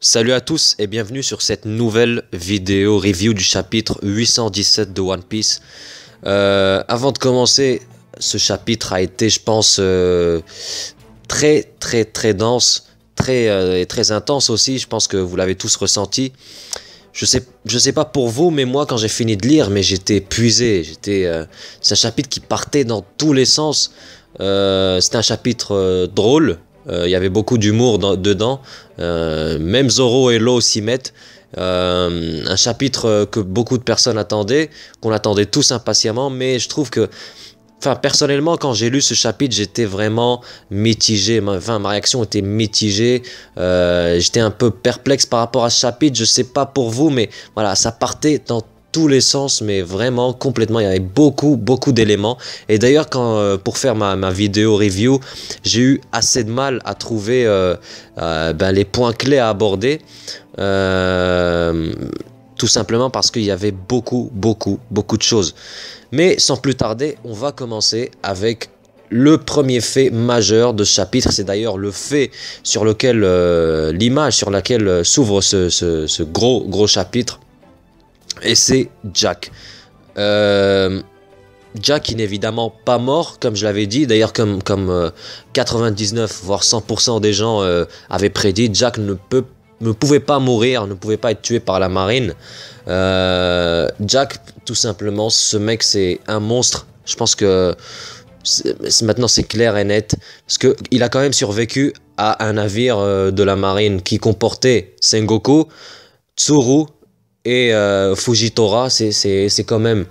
Salut à tous et bienvenue sur cette nouvelle vidéo review du chapitre 817 de One Piece. Avant de commencer, ce chapitre a été, je pense, très dense, très intense aussi. Je pense que vous l'avez tous ressenti. Je sais pas pour vous, mais moi quand j'ai fini de lire, mais j'étais épuisé. C'est un chapitre qui partait dans tous les sens. C'était un chapitre drôle. Il y avait beaucoup d'humour dedans. Même Zoro et Law s'y mettent. Un chapitre que beaucoup de personnes attendaient, qu'on attendait tous impatiemment, mais je trouve que, personnellement, quand j'ai lu ce chapitre, j'étais vraiment mitigé. Ma réaction était mitigée. J'étais un peu perplexe par rapport à ce chapitre. Je sais pas pour vous, mais voilà, ça partait dans tous les sens, mais vraiment complètement. Il y avait beaucoup d'éléments. Et d'ailleurs, pour faire ma vidéo review, j'ai eu assez de mal à trouver les points clés à aborder. Tout simplement parce qu'il y avait beaucoup de choses. Mais sans plus tarder, on va commencer avec le premier fait majeur de ce chapitre. C'est d'ailleurs le fait sur lequel, l'image sur laquelle s'ouvre ce gros chapitre. Et c'est Jack. Jack, qui n'est évidemment pas mort, comme je l'avais dit. D'ailleurs, comme 99 voire 100% des gens avaient prédit, Jack ne pouvait pas mourir, ne pouvait pas être tué par la marine. Jack, tout simplement, ce mec c'est un monstre. Je pense que maintenant c'est clair et net, parce qu'il a quand même survécu à un navire de la marine qui comportait Sengoku, Tsuru et Fujitora. C'est quand même...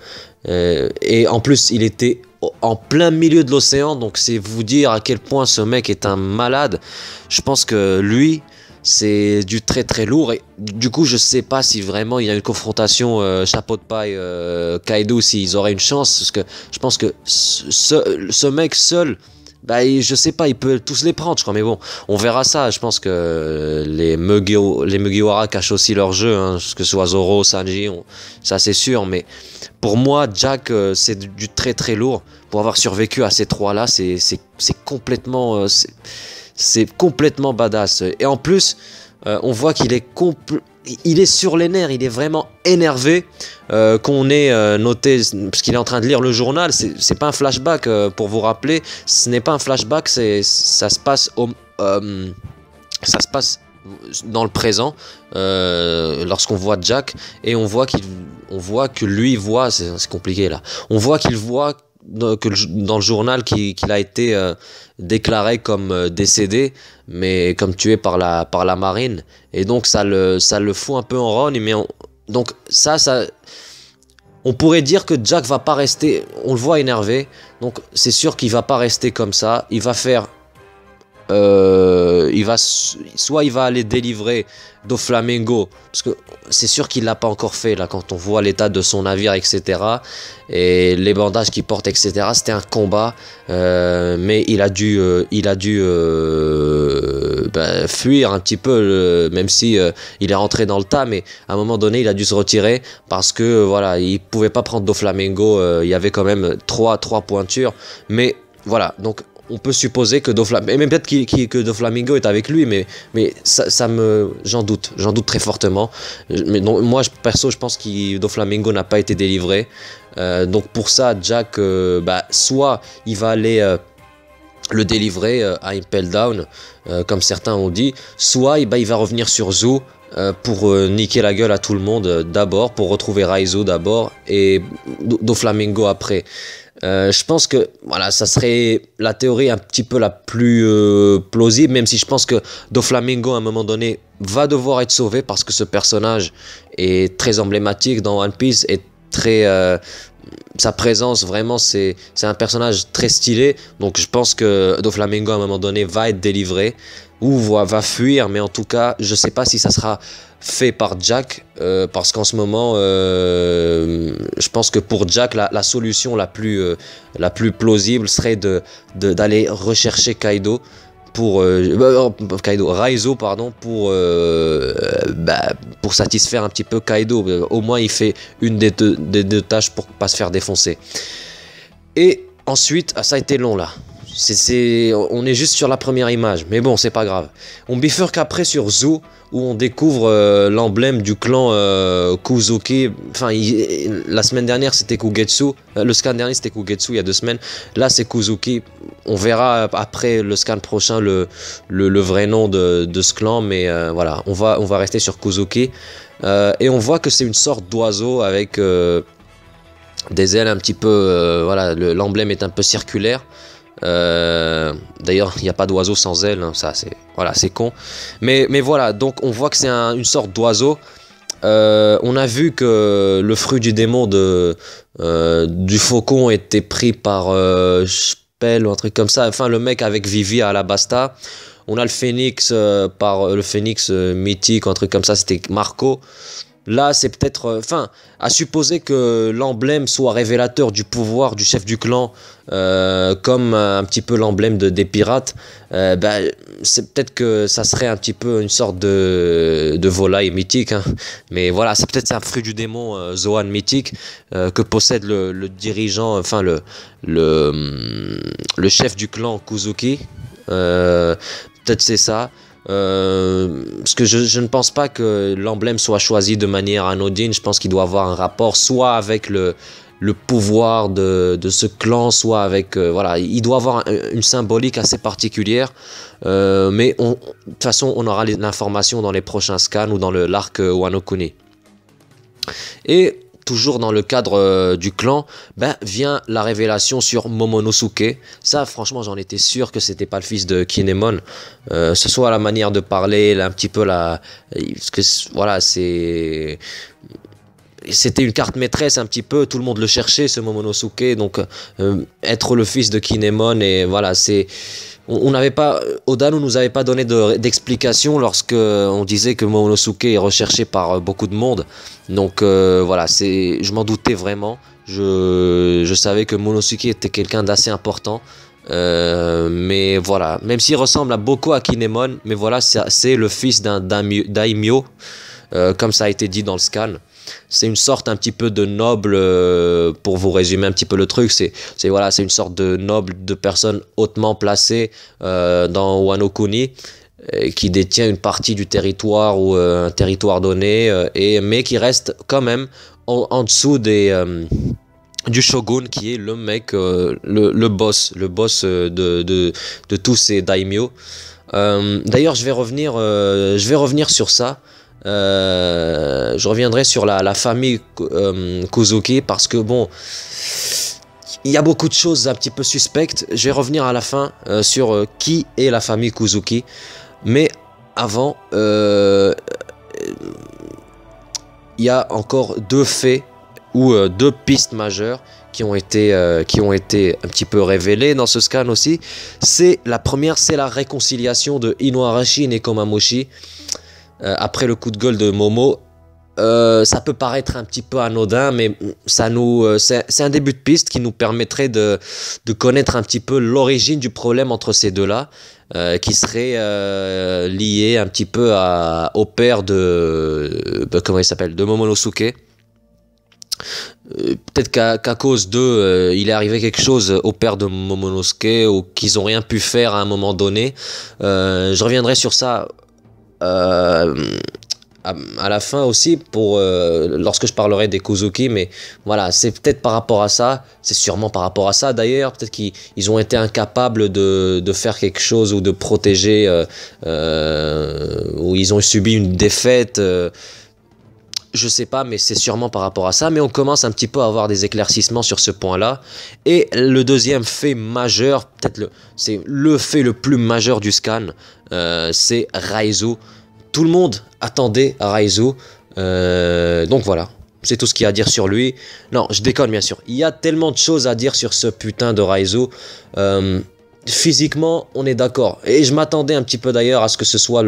et en plus, il était en plein milieu de l'océan, donc c'est vous dire à quel point ce mec est un malade. Je pense que lui... c'est du très lourd, et du coup je sais pas si vraiment il y a une confrontation chapeau de paille Kaido, s'ils auraient une chance, parce que je pense que ce mec seul, je sais pas, il peut tous les prendre, je crois, mais bon, on verra ça. Je pense que les Mugiwara cachent aussi leur jeu, hein, que ce soit Zoro, Sanji, ça c'est sûr, mais pour moi Jack c'est du très lourd. Pour avoir survécu à ces trois là, c'est complètement... c'est complètement badass. Et en plus, on voit qu'il est sur les nerfs, il est vraiment énervé. Qu'on ait noté, parce qu'il est en train de lire le journal, c'est pas un flashback, pour vous rappeler, ce n'est pas un flashback, ça se passe dans le présent, lorsqu'on voit Jack, et on voit que lui voit, c'est compliqué là, on voit qu'il voit dans le journal qu'il a été déclaré comme décédé, mais comme tué par la marine, et donc ça le fout un peu en rogne. Mais donc ça on pourrait dire que Jack va pas rester, on le voit énervé, donc c'est sûr qu'il va pas rester comme ça. Il va faire soit il va aller délivrer Doflamingo, parce que c'est sûr qu'il l'a pas encore fait là, quand on voit l'état de son navire, etc., et les bandages qu'il porte, etc. C'était un combat, mais il a dû fuir un petit peu, même si il est rentré dans le tas, mais à un moment donné il a dû se retirer, parce que voilà, il pouvait pas prendre Doflamingo. Il y avait quand même trois pointures, mais voilà, donc on peut supposer que Doflamingo, et même peut-être que Doflamingo est avec lui, mais j'en doute très fortement. Mais non, moi perso, je pense que Doflamingo n'a pas été délivré. Donc pour ça, Jack, soit il va aller le délivrer à Impel Down, comme certains ont dit, soit il va revenir sur Zou pour niquer la gueule à tout le monde d'abord, pour retrouver Raizo d'abord, et Doflamingo après. Je pense que voilà, ça serait la théorie un petit peu la plus plausible, même si je pense que Doflamingo à un moment donné va devoir être sauvé, parce que ce personnage est très emblématique dans One Piece, et sa présence, vraiment, c'est un personnage très stylé. Donc je pense que Doflamingo à un moment donné va être délivré, ou va fuir, mais en tout cas je sais pas si ça sera fait par Jack, parce qu'en ce moment je pense que pour Jack la solution la plus plausible serait d'aller rechercher Kaido, Raizo, pardon, pour satisfaire un petit peu Kaido. Au moins il fait une des deux tâches pour pas se faire défoncer. Et ensuite, ça a été long là. On est juste sur la première image, mais bon, c'est pas grave. On bifurque après sur Zoo, où on découvre l'emblème du clan Kuzuki. Enfin, la semaine dernière c'était Kugetsu, le scan dernier c'était Kugetsu il y a 2 semaines. Là c'est Kuzuki. On verra après le scan prochain le vrai nom de ce clan, mais voilà, on va rester sur Kuzuki. Et on voit que c'est une sorte d'oiseau avec des ailes un petit peu, voilà, l'emblème est un peu circulaire. D'ailleurs il n'y a pas d'oiseau sans ailes, hein, ça c'est, voilà, c'est con, mais voilà, donc on voit que c'est une sorte d'oiseau. On a vu que le fruit du démon du faucon était pris par Spell ou un truc comme ça, enfin le mec avec Vivi à Alabasta. On a le phénix par le phénix mythique, un truc comme ça, c'était Marco. Là, c'est peut-être, enfin, à supposer que l'emblème soit révélateur du pouvoir du chef du clan, comme un petit peu l'emblème des pirates, bah, c'est peut-être que ça serait un petit peu une sorte de volaille mythique, hein. Mais voilà, c'est peut-être un fruit du démon Zoan mythique que possède le dirigeant, enfin le chef du clan Kuzuki. Peut-être c'est ça. Parce que je ne pense pas que l'emblème soit choisi de manière anodine. Je pense qu'il doit avoir un rapport soit avec le pouvoir de ce clan, soit avec voilà, il doit avoir une symbolique assez particulière, mais de toute façon on aura l'information dans les prochains scans ou dans l'arc Wano Kuni. Et toujours dans le cadre du clan, ben, vient la révélation sur Momonosuke. Ça, franchement, j'en étais sûr que c'était pas le fils de Kinemon. Ce soit la manière de parler, un petit peu parce que voilà, c'était une carte maîtresse un petit peu. Tout le monde le cherchait, ce Momonosuke. Donc, être le fils de Kinemon, et voilà, c'est. On n'avait pas, Oda ne nous avait pas donné d'explication lorsque on disait que Momonosuke est recherché par beaucoup de monde. Donc voilà, je m'en doutais vraiment. Je savais que Momonosuke était quelqu'un d'assez important. Mais voilà, même s'il ressemble beaucoup à Kinemon, mais voilà, c'est le fils d'un daimyo, comme ça a été dit dans le scan. C'est une sorte un petit peu de noble, pour vous résumer un petit peu le truc, c'est voilà, c'est une sorte de noble, de personne hautement placée dans Wano Kuni, qui détient une partie du territoire ou un territoire donné, mais qui reste quand même en dessous du shogun, qui est le mec, le boss de tous ces daimyo. D'ailleurs, je vais revenir sur ça. Je reviendrai sur la famille Kuzuki, parce que bon, il y a beaucoup de choses un petit peu suspectes. Je vais revenir à la fin sur qui est la famille Kuzuki, mais avant, il y a encore 2 faits ou 2 pistes majeures qui ont été un petit peu révélées dans ce scan aussi. La première, c'est la réconciliation de Inuarashi et Nekomamushi. Après le coup de gueule de Momo. Ça peut paraître un petit peu anodin, mais c'est un début de piste qui nous permettrait de connaître un petit peu l'origine du problème entre ces deux-là, qui serait lié un petit peu au père comment il s'appelle, de Momonosuke. Peut-être qu'à cause d'eux, il est arrivé quelque chose au père de Momonosuke, ou qu'ils n'ont rien pu faire à un moment donné. Je reviendrai sur ça à la fin aussi, lorsque je parlerai des Kuzuki, mais voilà, c'est peut-être par rapport à ça, c'est sûrement par rapport à ça d'ailleurs, peut-être qu'ils ont été incapables de faire quelque chose ou de protéger, ou ils ont subi une défaite, je sais pas, mais c'est sûrement par rapport à ça. Mais on commence un petit peu à avoir des éclaircissements sur ce point-là. Et le deuxième fait majeur, c'est le fait le plus majeur du scan, c'est Raizu. Tout le monde attendait Raizu. Donc voilà, c'est tout ce qu'il y a à dire sur lui. Non, je déconne bien sûr. Il y a tellement de choses à dire sur ce putain de Raizu. Physiquement, on est d'accord. Et je m'attendais un petit peu d'ailleurs à ce que ce soit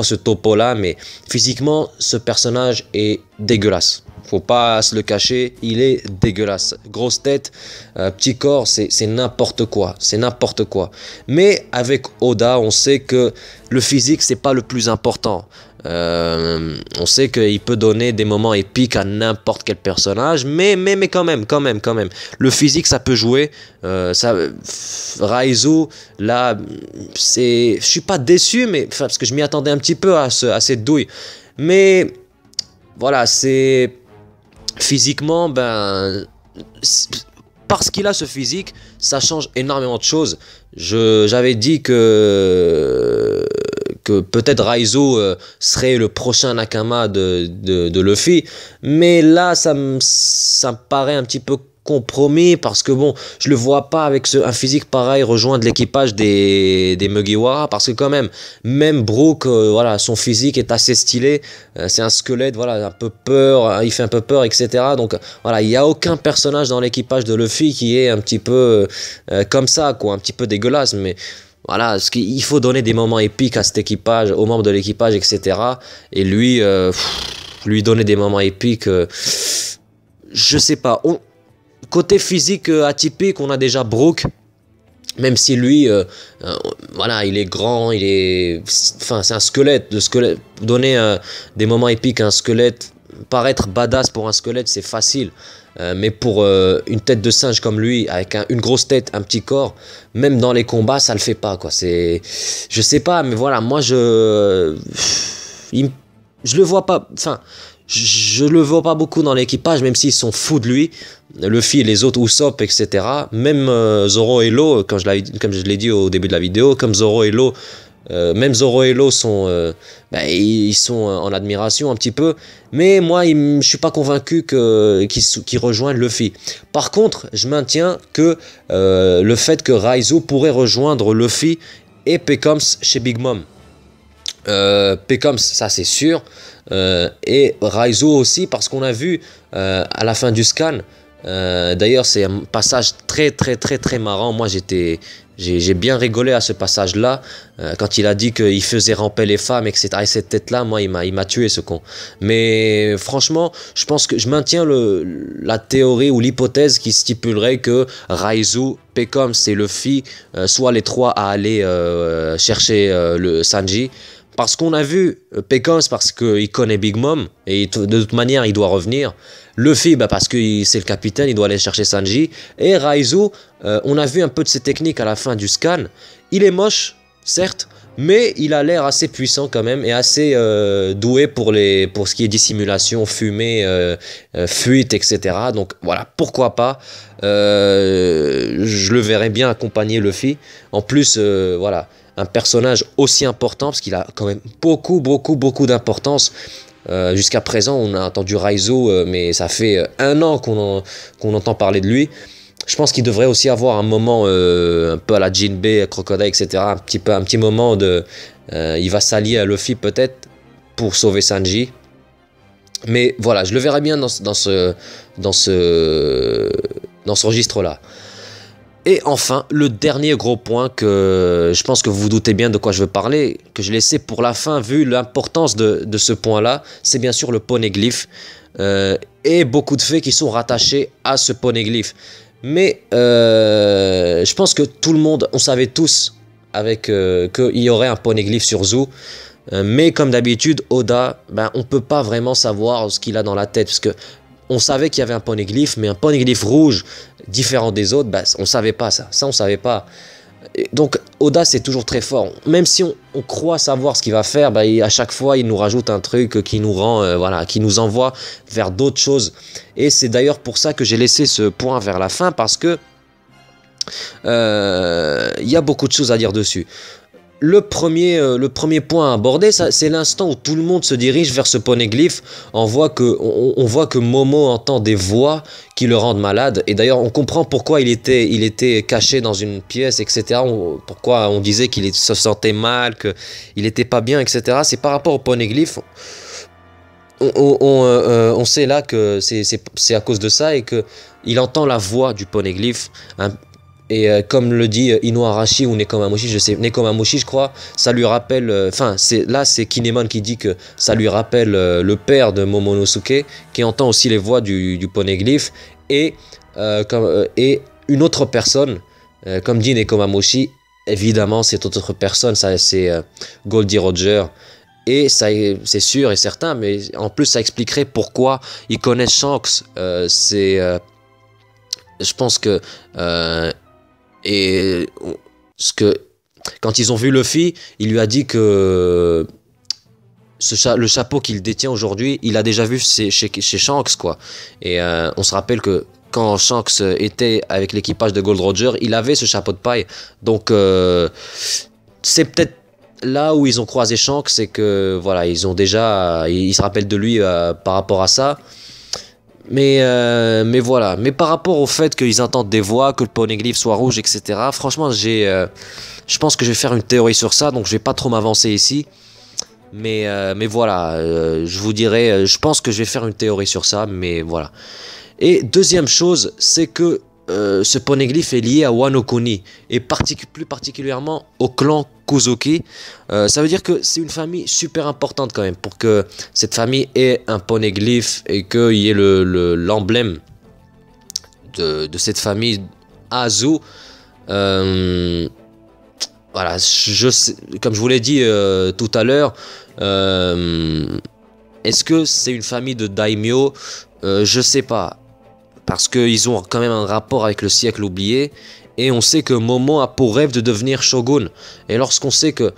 ce topo-là, mais physiquement, ce personnage est dégueulasse. Faut pas se le cacher, il est dégueulasse. Grosse tête, petit corps, c'est n'importe quoi. C'est n'importe quoi. Mais avec Oda, on sait que le physique, c'est pas le plus important. On sait qu'il peut donner des moments épiques à n'importe quel personnage, mais quand même. Le physique, ça peut jouer. Raizu, là, je suis pas déçu, mais parce que je m'y attendais un petit peu à cette douille. Mais voilà, c'est physiquement, parce qu'il a ce physique, ça change énormément de choses. J'avais dit que peut-être Raizu serait le prochain Nakama de Luffy, mais là ça me paraît un petit peu compromis, parce que bon, je le vois pas avec un physique pareil rejoindre l'équipage des Mugiwara, parce que quand même Brook, voilà, son physique est assez stylé, c'est un squelette, voilà, un peu peur, il fait un peu peur, etc. Donc voilà, il n'y a aucun personnage dans l'équipage de Luffy qui est un petit peu comme ça, quoi, un petit peu dégueulasse, mais voilà, il faut donner des moments épiques à cet équipage, aux membres de l'équipage, etc. Et lui, lui donner des moments épiques, je sais pas. Côté physique atypique, on a déjà Brook, même si lui, voilà, il est grand, enfin, c'est un squelette. Donner des moments épiques à un squelette, paraître badass pour un squelette, c'est facile. Mais pour une tête de singe comme lui, avec une grosse tête, un petit corps, même dans les combats, ça le fait pas, quoi. Je sais pas, mais voilà, moi je le vois pas, enfin, je le vois pas beaucoup dans l'équipage, même s'ils sont fous de lui, Luffy et les autres, Usopp, etc. Même Zoro et Law, comme je l'ai dit au début de la vidéo, comme Zoro et Law, même Zoro et Law sont, ils sont en admiration un petit peu, mais moi je suis pas convaincu qu'ils rejoignent Luffy. Par contre, je maintiens que le fait que Raizu pourrait rejoindre Luffy et Pecoms chez Big Mom. Pecoms, ça c'est sûr, et Raizu aussi, parce qu'on a vu à la fin du scan, d'ailleurs c'est un passage très marrant. Moi j'ai bien rigolé à ce passage là, quand il a dit qu'il faisait ramper les femmes, etc. Et cette tête là, moi il m'a tué, ce con. Mais franchement, je pense que je maintiens la théorie ou l'hypothèse qui stipulerait que Raizu, Pecoms et Luffy soient les trois à aller chercher le Sanji. Parce qu'on a vu Pecoms, parce qu'il connaît Big Mom, et de toute manière il doit revenir. Luffy, parce que c'est le capitaine, il doit aller chercher Sanji. Et Raizu, on a vu un peu de ses techniques à la fin du scan. Il est moche, certes, mais il a l'air assez puissant quand même, et assez doué pour ce qui est dissimulation, fumée, fuite, etc. Donc voilà, pourquoi pas. Je le verrais bien accompagner Luffy. En plus, voilà, un personnage aussi important, parce qu'il a quand même beaucoup d'importance. Jusqu'à présent, on a entendu Raizu, mais ça fait 1 an qu'on entend parler de lui. Je pense qu'il devrait aussi avoir un moment un peu à la Jinbei, Crocodile, etc. Un petit moment de... il va s'allier à Luffy peut-être pour sauver Sanji. Mais voilà, je le verrais bien dans ce registre-là. Et enfin, le dernier gros point, que je pense que vous vous doutez bien de quoi je veux parler, que je laissais pour la fin vu l'importance de ce point-là, c'est bien sûr le poneglyphe, et beaucoup de faits qui sont rattachés à ce poneglyphe. Mais je pense que tout le monde, on savait tous qu'il y aurait un poneglyphe sur Zou, mais comme d'habitude, Oda, on ne peut pas vraiment savoir ce qu'il a dans la tête, parce que on savait qu'il y avait un poneglyphe, mais un poneglyphe rouge différent des autres, on ne savait pas ça. Ça, on ne savait pas. Et donc, Oda, c'est toujours très fort. Même si on croit savoir ce qu'il va faire, à chaque fois, il nous rajoute un truc qui nous rend, voilà, qui nous envoie vers d'autres choses. Et c'est d'ailleurs pour ça que j'ai laissé ce point vers la fin, parce que y a beaucoup de choses à dire dessus. Le premier point à aborder, c'est l'instant où tout le monde se dirige vers ce poneglyphe. On voit que Momo entend des voix qui le rendent malade. Et d'ailleurs, on comprend pourquoi il était caché dans une pièce, etc. Pourquoi on disait qu'il se sentait mal, qu'il n'était pas bien, etc. C'est par rapport au poneglyphe. On sait là que c'est à cause de ça, et qu'il entend la voix du poneglyphe. Et comme le dit Inuarashi ou Nekomamushi, je crois, ça lui rappelle, c'est Kinemon qui dit que ça lui rappelle le père de Momonosuke, qui entend aussi les voix du poneglyphe, et une autre personne, comme dit Nekomamushi, évidemment cette autre personne, c'est Goldie Roger, Et ça, c'est sûr et certain, mais en plus ça expliquerait pourquoi ils connaissent Shanks. Je pense que et ce que quand ils ont vu Luffy, il lui a dit que le chapeau qu'il détient aujourd'hui, il a déjà vu chez Shanks, quoi. Et on se rappelle que quand Shanks était avec l'équipage de Gold Roger, il avait ce chapeau de paille. Donc c'est peut-être là où ils ont croisé Shanks, c'est que voilà, ils se rappellent de lui par rapport à ça. Mais voilà. Mais par rapport au fait qu'ils entendent des voix, que le poneglyphe soit rouge, etc. Franchement, je pense que je vais faire une théorie sur ça, donc je vais pas trop m'avancer ici. Mais voilà, je vous dirai, je pense que je vais faire une théorie sur ça, mais voilà. Et deuxième chose, c'est que ce poneglyphe est lié à Wano Kuni, et plus particulièrement au clan Kuzuki. Ça veut dire que c'est une famille super importante quand même, pour que cette famille ait un poneglyphe et qu'il y ait l'emblème de cette famille Azu. Voilà, comme je vous l'ai dit tout à l'heure, est-ce que c'est une famille de daimyo? Je sais pas, parce qu'ils ont quand même un rapport avec le siècle oublié, et on sait que Momo a pour rêve de devenir shogun. Et lorsqu'on sait que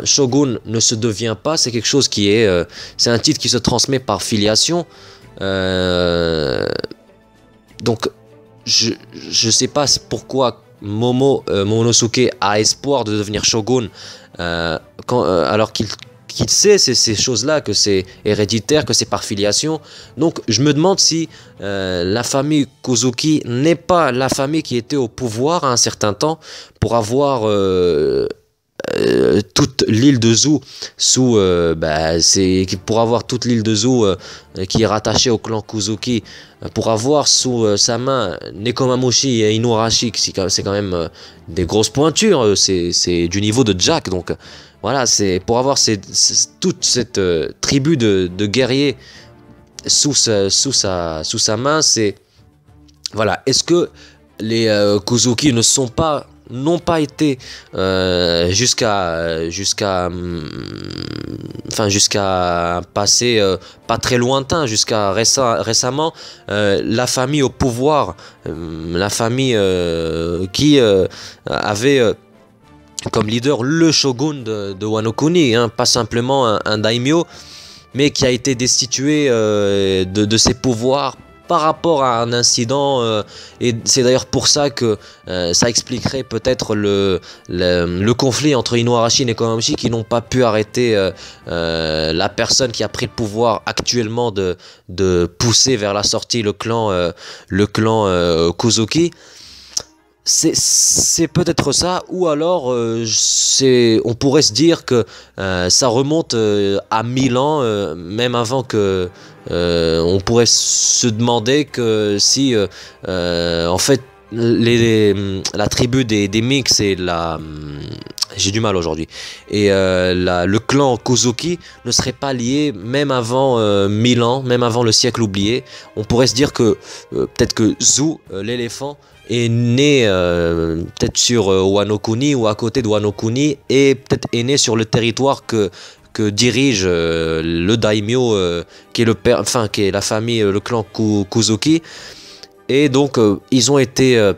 shogun ne se devient pas, c'est quelque chose qui est, c'est un titre qui se transmet par filiation. Donc, je sais pas pourquoi Momonosuke a espoir de devenir shogun alors qu'il sait ces choses-là, que c'est héréditaire, que c'est par filiation. Donc je me demande si la famille Kuzuki n'est pas la famille qui était au pouvoir à un certain temps pour avoir toute l'île de Zou pour avoir toute l'île de Zou qui est rattachée au clan Kuzuki, pour avoir sous sa main Nekomamushi et Inuarashi, c'est quand même des grosses pointures, c'est du niveau de Jack. Donc voilà, c'est pour avoir toute cette tribu de guerriers sous sa main. C'est voilà, est-ce que les Kuzuki n'ont pas été jusqu'à un passé pas très lointain, jusqu'à récemment, la famille au pouvoir, la famille qui avait comme leader le shogun de Wano Kuni, hein, pas simplement un daimyo, mais qui a été destitué de ses pouvoirs par rapport à un incident, et c'est d'ailleurs pour ça que ça expliquerait peut-être le conflit entre Inuarashi et Nekomamushi, qui n'ont pas pu arrêter la personne qui a pris le pouvoir actuellement de pousser vers la sortie le clan Kuzuki. C'est peut-être ça, ou alors on pourrait se dire que ça remonte à 1000 ans, même avant que on pourrait se demander que si en fait la tribu des Mix et j'ai du mal aujourd'hui, et le clan Kuzuki ne serait pas lié même avant 1000 ans, même avant le siècle oublié. On pourrait se dire que peut-être que Zou, l'éléphant, est né peut-être sur Wano Kuni ou à côté de Wano Kuni, et peut-être est né sur le territoire que dirige le daimyo qui est la famille, le clan Kuzuki. Et donc ils ont été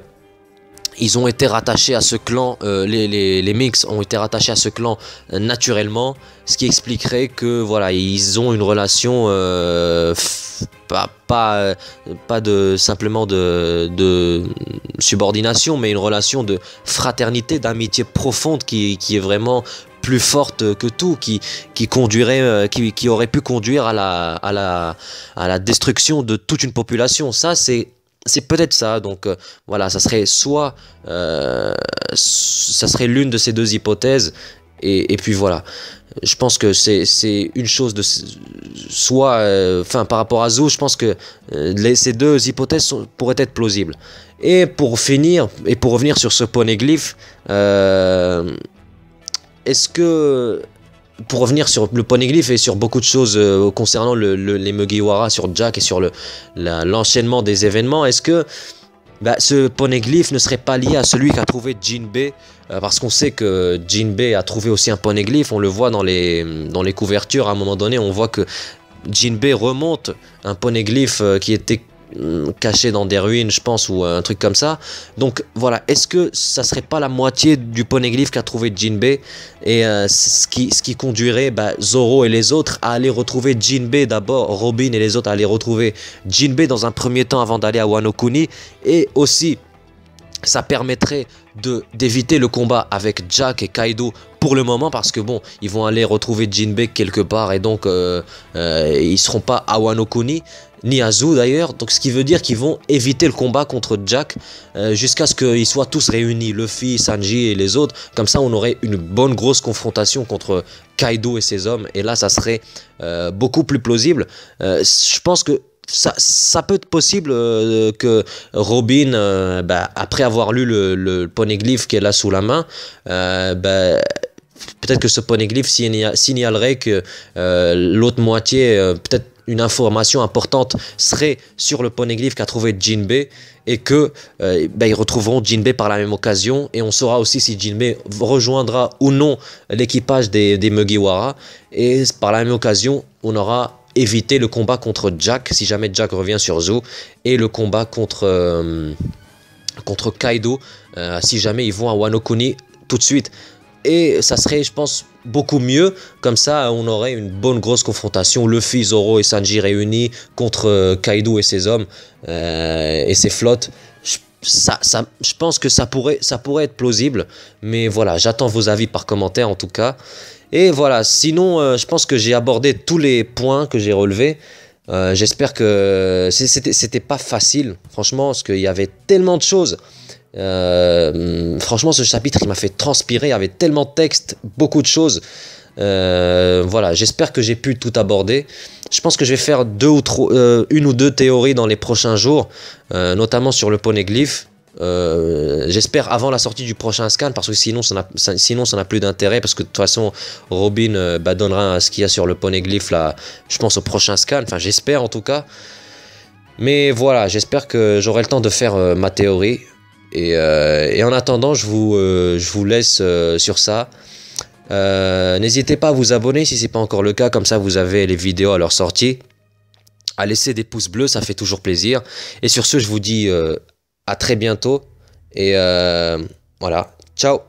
rattachés à ce clan, les Mix ont été rattachés à ce clan naturellement, ce qui expliquerait que voilà, ils ont une relation pas simplement de subordination, mais une relation de fraternité, d'amitié profonde qui est vraiment plus forte que tout, qui aurait pu conduire à la destruction de toute une population. Ça, c'est peut-être ça. Donc voilà, ça serait ça serait l'une de ces deux hypothèses, et puis voilà. Je pense que c'est une chose de par rapport à Zou, je pense que ces deux hypothèses pourraient être plausibles. Et pour finir, et pour revenir sur ce poneglyphe, est-ce que, pour revenir sur le poneglyphe et sur beaucoup de choses concernant les Mugiwara, sur Jack et sur l'enchaînement des événements, est-ce que bah, ce poneglyphe ne serait pas lié à celui qu'a trouvé Jinbei, parce qu'on sait que Jinbei a trouvé aussi un poneglyphe, on le voit dans les couvertures, à un moment donné, on voit que Jinbei remonte un poneglyphe qui était caché dans des ruines, je pense, ou un truc comme ça. Donc voilà, est-ce que ça serait pas la moitié du poneglyphe qu'a trouvé Jinbei, et ce qui conduirait Zoro et les autres à aller retrouver Jinbei d'abord, Robin et les autres à aller retrouver Jinbei dans un premier temps avant d'aller à Wano Kuni, et aussi ça permettrait d'éviter le combat avec Jack et Kaido pour le moment, parce que bon, ils vont aller retrouver Jinbei quelque part, et donc ils seront pas à Wano Kuni ni à Zou d'ailleurs, donc ce qui veut dire qu'ils vont éviter le combat contre Jack jusqu'à ce qu'ils soient tous réunis, Luffy, Sanji et les autres. Comme ça on aurait une bonne grosse confrontation contre Kaido et ses hommes, et là ça serait beaucoup plus plausible. Je pense que ça peut être possible que Robin, après avoir lu le poneglyphe qu'elle a sous la main, peut-être que ce poneglyphe signalerait que l'autre moitié, peut-être une information importante serait sur le poneglyphe qu'a trouvé Jinbei, et que ils retrouveront Jinbei par la même occasion, et on saura aussi si Jinbei rejoindra ou non l'équipage des Mugiwara, et par la même occasion on aura évité le combat contre Jack si jamais Jack revient sur Zou, et le combat contre Kaido si jamais ils vont à Wano Kuni tout de suite. Et ça serait, je pense, beaucoup mieux. Comme ça, on aurait une bonne grosse confrontation. Luffy, Zoro et Sanji réunis contre Kaido et ses hommes et ses flottes. Je pense que ça pourrait être plausible. Mais voilà, j'attends vos avis par commentaire en tout cas. Et voilà, sinon, je pense que j'ai abordé tous les points que j'ai relevés. J'espère que c'était pas facile, franchement, parce qu'il y avait tellement de choses. Franchement, ce chapitre il m'a fait transpirer, il y avait tellement de texte, beaucoup de choses. Voilà, j'espère que j'ai pu tout aborder. Je pense que je vais faire une ou deux théories dans les prochains jours, notamment sur le poneglyphe. J'espère avant la sortie du prochain scan, parce que sinon ça n'a plus d'intérêt, parce que de toute façon Robin donnera ce qu'il y a sur le poneglyphe là, je pense au prochain scan, enfin j'espère en tout cas. Mais voilà, j'espère que j'aurai le temps de faire ma théorie. Et en attendant, je vous laisse sur ça. N'hésitez pas à vous abonner si ce n'est pas encore le cas, comme ça vous avez les vidéos à leur sortie. À laisser des pouces bleus, ça fait toujours plaisir. Et sur ce, je vous dis à très bientôt. Et voilà, ciao!